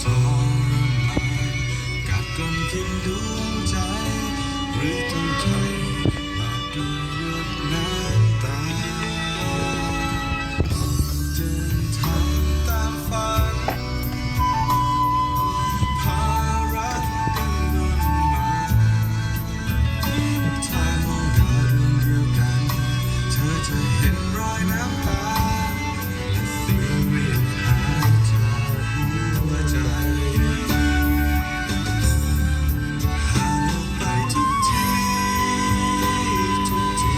ทรมานกัดกร่อนกินดวงใจหรือต้องถอยมาด้วยหยดน้ำตาเดินทางตามฝันพารักดึงดนมาถ้ามองดาวดวงเดียวกันเธอจะเห็นรอยน้ำตาและเสียงเรียกหาจากหัวใจห่างออกไปทุกทีทุกที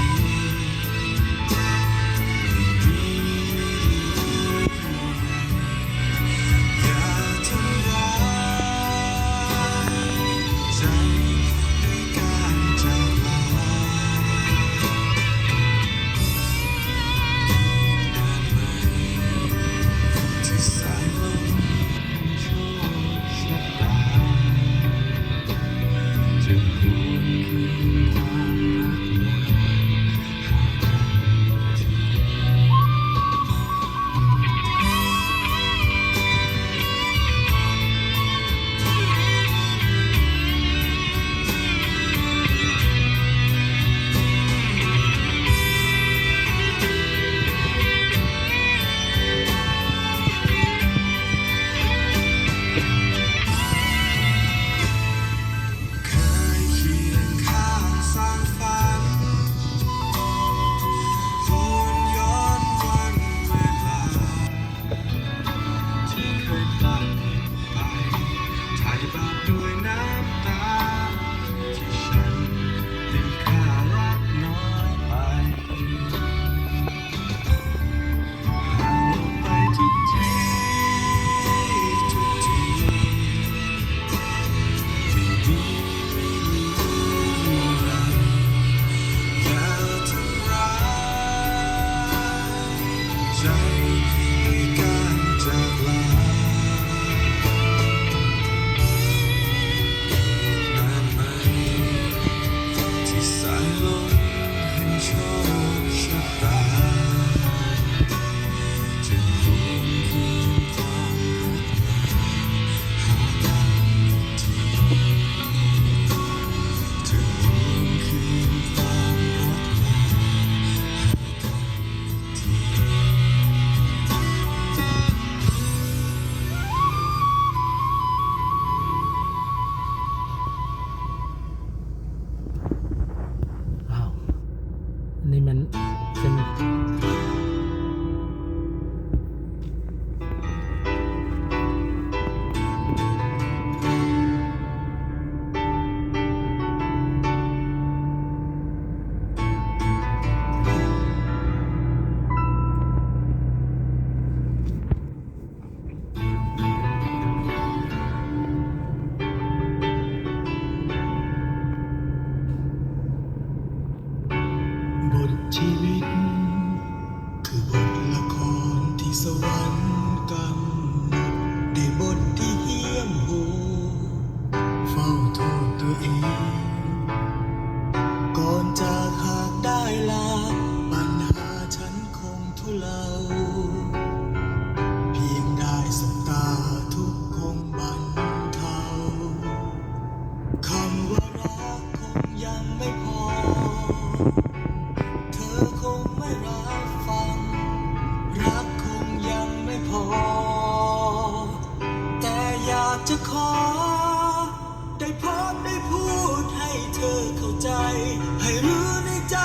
อย่าทำร้ายใจด้วยการจากลาที่สายลมโชคชะตาจะหวนคืนความรักหวนหากันที เคยเคียงข้างสร้างฝันหวนย้อนวันเวลาที่เคยพลาดไปไถ่บาปด้วยน้ำตาที่ฉันได้ค่ารักน้อยไปห่างออกไปทุกทีทุกทีไม่ดีไม่รู้อะไรอย่าทำร้ายใจด้วยการจากลานานไหมที่สายลมแห่งโชคชะตาจะหวนคืนความรักมาหากันอีกทีจะหวนคืนความรักมาหากันอีกที ว้าวอันนี้มันเป็นบทชีวิตคือบทละครที่สวรรค์กำหนดได้บทที่เหี้ยมโหดเฝ้าโทษตัวเองก่อนจากหากได้ลาปัญหาฉันคงทุเลาเพียงได้สบตาทุกข์คงบรรเทาคำว่ารักคงยังไม่พอ เธอคงไม่รับฟังรักคงยังไม่พอแต่อยากจะขอได้พบได้พูดให้เธอเข้าใจให้รู้ในใจ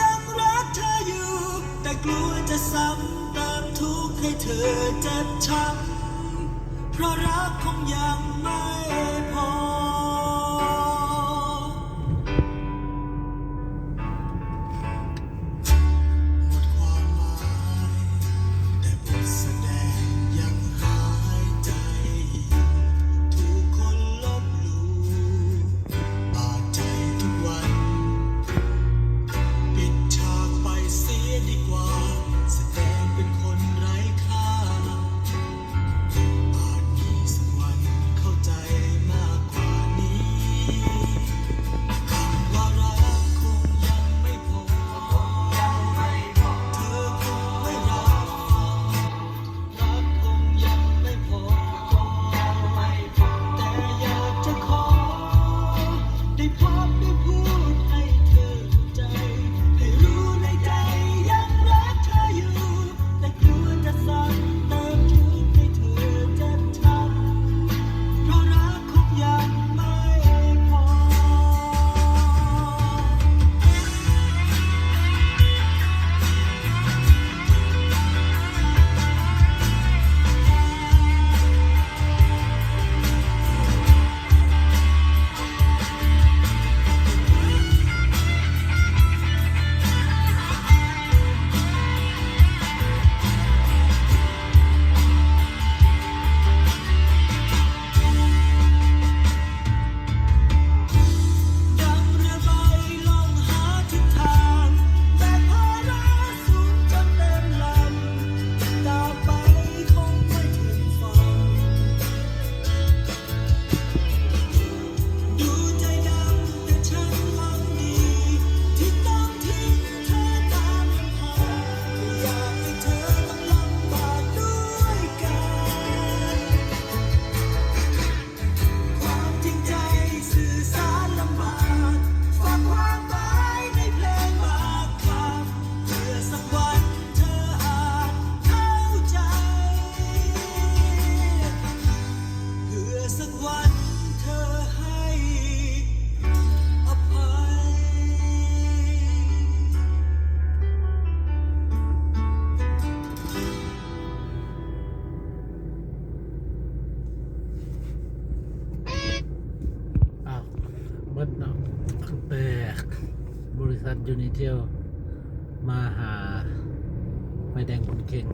ยังรักเธออยู่แต่กลัวจะซ้ำเติมทุกข์ให้เธอเจ็บช้ำเพราะรักคงยังไม่พอ หมดความหมายแต่บทแสดงยังหายใจอยู่ถูกคนลบหลู่บาดใจทุกวัน ปิดฉากไปเสียดีกว่าแสดงเป็นคนไร้ค่าอาจมีสักวันเข้าใจมากกว่า เบิดเนาะตั้งแต่บริษัทยูนิเทลมาหาไฟแดงคนเก่ง